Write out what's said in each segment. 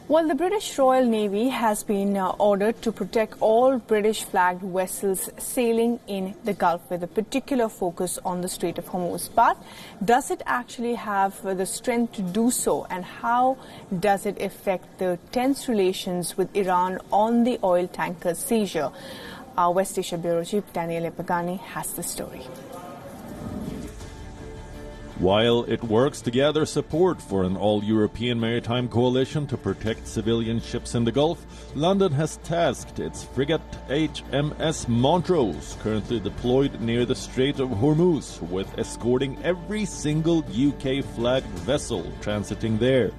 Well, the British Royal Navy has been ordered to protect all British-flagged vessels sailing in the Gulf, with a particular focus on the Strait of Hormuz. But does it actually have the strength to do so, and how does it affect the tense relations with Iran on the oil tanker seizure? Our West Asia Bureau Chief Daniele Pagani has the story. While it works to gather support for an all-European maritime coalition to protect civilian ships in the Gulf, London has tasked its frigate HMS Montrose, currently deployed near the Strait of Hormuz, with escorting every single UK-flagged vessel transiting there.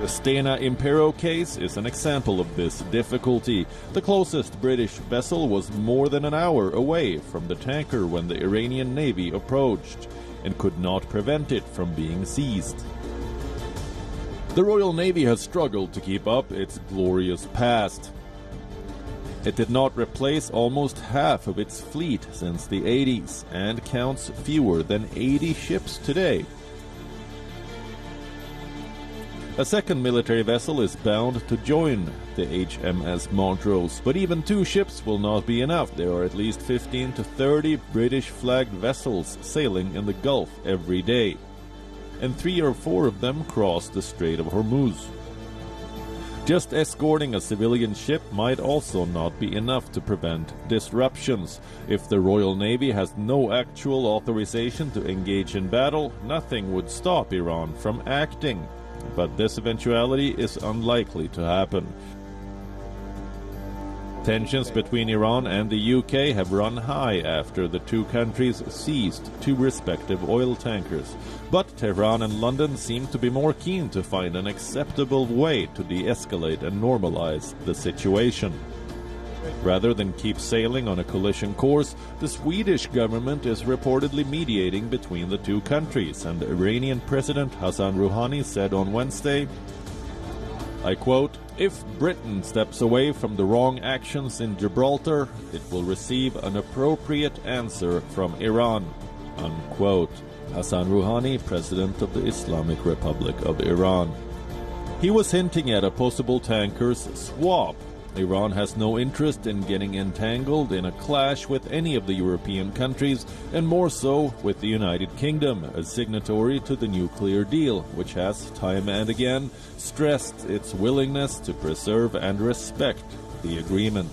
The Stena Impero case is an example of this difficulty. The closest British vessel was more than an hour away from the tanker when the Iranian Navy approached, and could not prevent it from being seized. The Royal Navy has struggled to keep up its glorious past. It did not replace almost half of its fleet since the 80s, and counts fewer than 80 ships today. A second military vessel is bound to join the HMS Montrose, but even 2 ships will not be enough. There are at least 15 to 30 British-flagged vessels sailing in the Gulf every day, and 3 or 4 of them cross the Strait of Hormuz. Just escorting a civilian ship might also not be enough to prevent disruptions. If the Royal Navy has no actual authorization to engage in battle, nothing would stop Iran from acting. But this eventuality is unlikely to happen. Tensions between Iran and the UK have run high after the 2 countries seized 2 respective oil tankers. But Tehran and London seem to be more keen to find an acceptable way to de-escalate and normalize the situation. Rather than keep sailing on a collision course, the Swedish government is reportedly mediating between the 2 countries, and Iranian President Hassan Rouhani said on Wednesday, I quote, "If Britain steps away from the wrong actions in Gibraltar, it will receive an appropriate answer from Iran," unquote. Hassan Rouhani, President of the Islamic Republic of Iran. He was hinting at a possible tankers swap. Iran has no interest in getting entangled in a clash with any of the European countries, and more so with the United Kingdom, a signatory to the nuclear deal, which has, time and again, stressed its willingness to preserve and respect the agreement.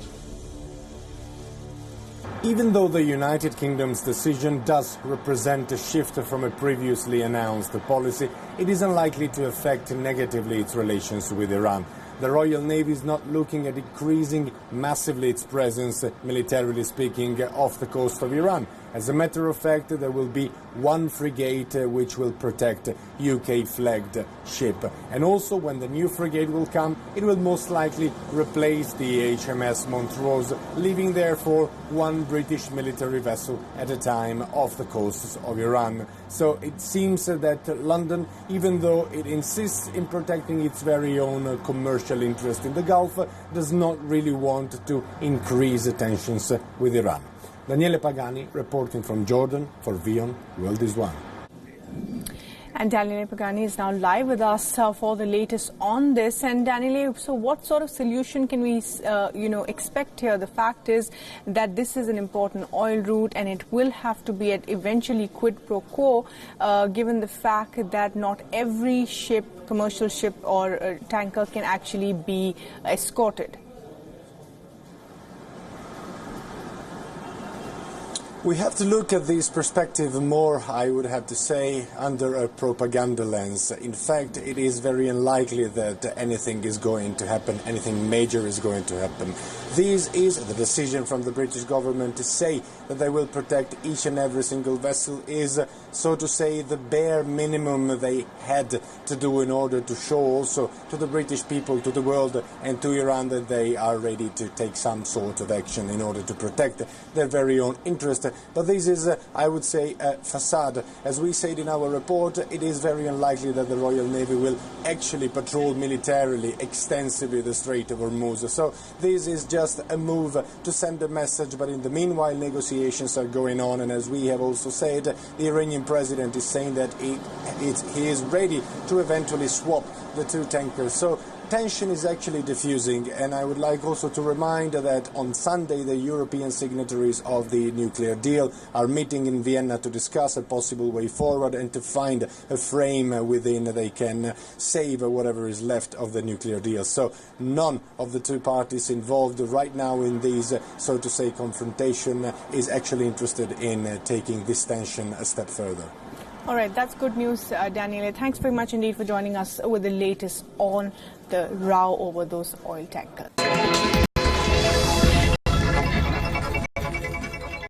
Even though the United Kingdom's decision does represent a shift from a previously announced policy, it is unlikely to affect negatively its relations with Iran. The Royal Navy is not looking at increasing massively its presence, militarily speaking, off the coast of Iran. As a matter of fact, there will be 1 frigate which will protect UK-flagged ship. And also, when the new frigate will come, it will most likely replace the HMS Montrose, leaving therefore 1 British military vessel at a time off the coasts of Iran. So it seems that London, even though it insists in protecting its very own commercial interest in the Gulf, does not really want to increase tensions with Iran. Daniele Pagani reporting from Jordan for WION, World is One. And Daniele Pagani is now live with us for the latest on this. And Daniele, so what sort of solution can we, expect here? The fact is that this is an important oil route, and it will have to be at eventually quid pro quo, given the fact that not every ship, commercial ship or tanker, can actually be escorted. We have to look at this perspective more, I would have to say, under a propaganda lens. In fact, it is very unlikely that anything is going to happen, anything major is going to happen. This is the decision from the British government to say that they will protect each and every single vessel is, so to say, the bare minimum they had to do in order to show also to the British people, to the world and to Iran that they are ready to take some sort of action in order to protect their very own interest. But this is, I would say, a facade. As we said in our report, it is very unlikely that the Royal Navy will actually patrol militarily extensively the Strait of Hormuz. So this is just a move to send a message, but in the meanwhile negotiations are going on, and as we have also said, the Iranian president is saying that he is ready to eventually swap the two tankers. So tension is actually diffusing, and I would like also to remind that on Sunday the European signatories of the nuclear deal are meeting in Vienna to discuss a possible way forward and to find a frame within they can save whatever is left of the nuclear deal. So none of the two parties involved right now in this, so to say, confrontation is actually interested in taking this tension a step further. All right, that's good news, Daniele. Thanks very much indeed for joining us with the latest on the row over those oil tankers.